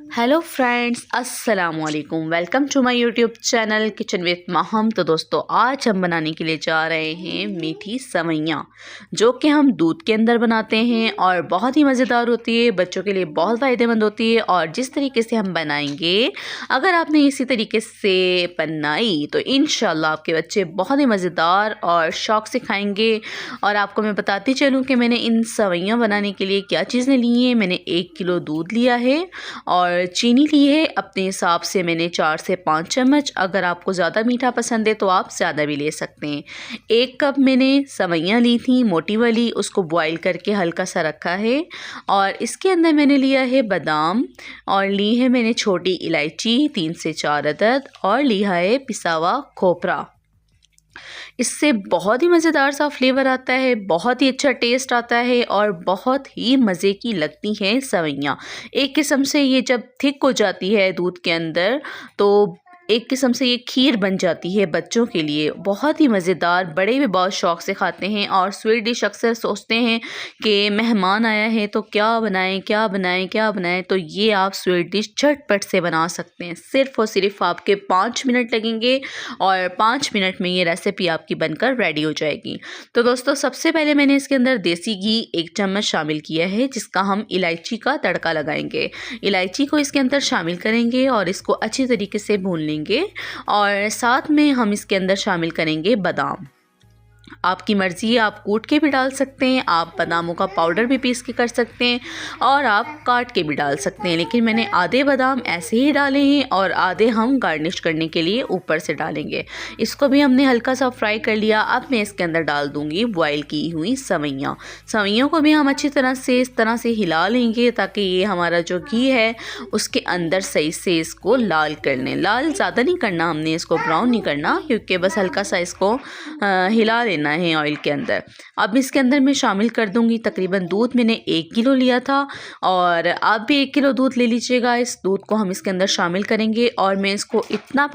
Hello friends, अस्सलाम वालेकुम। Welcome to my YouTube channel kitchen with Maham. तो दोस्तों, आज हम बनाने के लिए जा रहे हैं मीठी सवैयाँ, जो कि हम दूध के अंदर बनाते हैं और बहुत ही मज़ेदार होती है, बच्चों के लिए बहुत फ़ायदेमंद होती है। और जिस तरीके से हम बनाएंगे, अगर आपने इसी तरीके से बनाई तो इंशाल्लाह आपके बच्चे बहुत ही मज़ेदार और शौक़ से खाएँगे। और आपको मैं बताती चलूँ कि मैंने इन सवैयाँ बनाने के लिए क्या चीज़ें ली हैं। मैंने 1 किलो दूध लिया है और चीनी ली है अपने हिसाब से। मैंने 4 से 5 चम्मच, अगर आपको ज़्यादा मीठा पसंद है तो आप ज़्यादा भी ले सकते हैं। 1 कप मैंने सवैयाँ ली थी मोटी वाली, उसको बॉईल करके हल्का सा रखा है। और इसके अंदर मैंने लिया है बादाम और ली है मैंने छोटी इलायची 3 से 4 अदद और लिया है पिसा हुआ खोपरा। इससे बहुत ही मज़ेदार सा फ्लेवर आता है, बहुत ही अच्छा टेस्ट आता है और बहुत ही मज़े की लगती हैं सवैयाँ। एक किस्म से ये जब थिक हो जाती है दूध के अंदर, तो एक किस्म से ये खीर बन जाती है बच्चों के लिए। बहुत ही मज़ेदार, बड़े भी बहुत शौक़ से खाते हैं। और स्वीट डिश अक्सर सोचते हैं कि मेहमान आया है तो क्या बनाएं क्या बनाएं क्या बनाएं, तो ये आप स्वीट डिश झटपट से बना सकते हैं। सिर्फ़ और सिर्फ आपके 5 मिनट लगेंगे और 5 मिनट में ये रेसिपी आपकी बनकर रेडी हो जाएगी। तो दोस्तों, सबसे पहले मैंने इसके अंदर देसी घी 1 चम्मच शामिल किया है, जिसका हम इलायची का तड़का लगाएंगे। इलायची को इसके अंदर शामिल करेंगे और इसको अच्छी तरीके से भून लेंगे। और साथ में हम इसके अंदर शामिल करेंगे बादाम। आपकी मर्ज़ी है, आप कूट के भी डाल सकते हैं, आप बादामों का पाउडर भी पीस के कर सकते हैं और आप काट के भी डाल सकते हैं। लेकिन मैंने आधे बादाम ऐसे ही डाले हैं और आधे हम गार्निश करने के लिए ऊपर से डालेंगे। इसको भी हमने हल्का सा फ्राई कर लिया। अब मैं इसके अंदर डाल दूंगी बॉईल की हुई सवैयाँ। सवैयों को भी हम अच्छी तरह से इस तरह से हिला लेंगे ताकि ये हमारा जो घी है उसके अंदर सही से इसको लाल कर लें। लाल ज़्यादा नहीं करना हमने, इसको ब्राउन नहीं करना, क्योंकि बस हल्का सा इसको हिला लेना है ऑयल के अंदर। अब इसके अंदर मैं शामिल कर दूंगी तकरीबन दूध। मैंने 1 किलो लिया था और आप भी 1 किलो दूध ले लीजिएगा। इस दूध को हम इसके अंदर शामिल करेंगे और मैं इसको इतना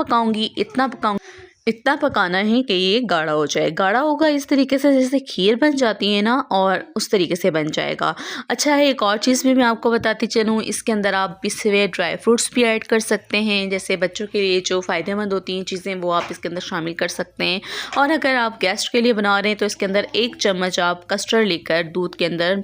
पकाना है कि ये गाढ़ा हो जाए। गाढ़ा होगा इस तरीके से जैसे खीर बन जाती है ना, और उस तरीके से बन जाएगा। अच्छा है, एक और चीज़ भी मैं आपको बताती चलूँ, इसके अंदर आप पिसे हुए ड्राई फ्रूट्स भी ऐड कर सकते हैं। जैसे बच्चों के लिए जो फ़ायदेमंद होती हैं चीज़ें, वो आप इसके अंदर शामिल कर सकते हैं। और अगर आप गेस्ट के लिए बना रहे हैं तो इसके अंदर 1 चम्मच आप कस्टर्ड लेकर दूध के अंदर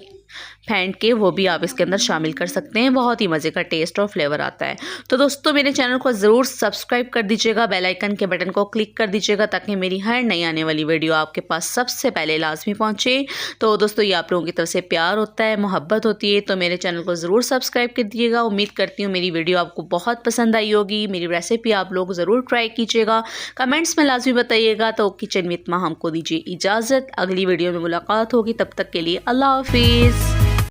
फेंट के वो भी आप इसके अंदर शामिल कर सकते हैं। बहुत ही मज़े का टेस्ट और फ्लेवर आता है। तो दोस्तों, मेरे चैनल को ज़रूर सब्सक्राइब कर दीजिएगा, बेल आइकन के बटन को क्लिक कर दीजिएगा ताकि मेरी हर नई आने वाली वीडियो आपके पास सबसे पहले लाजमी पहुंचे। तो दोस्तों, ये आप लोगों की तरफ से प्यार होता है, मोहब्बत होती है, तो मेरे चैनल को ज़रूर सब्सक्राइब कर दीजिएगा। उम्मीद करती हूँ मेरी वीडियो आपको बहुत पसंद आई होगी। मेरी रेसिपी आप लोग ज़रूर ट्राई कीजिएगा, कमेंट्स में लाजमी बताइएगा। तो किचन विद माहम को दीजिए इजाज़त, अगली वीडियो में मुलाकात होगी। तब तक के लिए अल्लाह हाफिज़।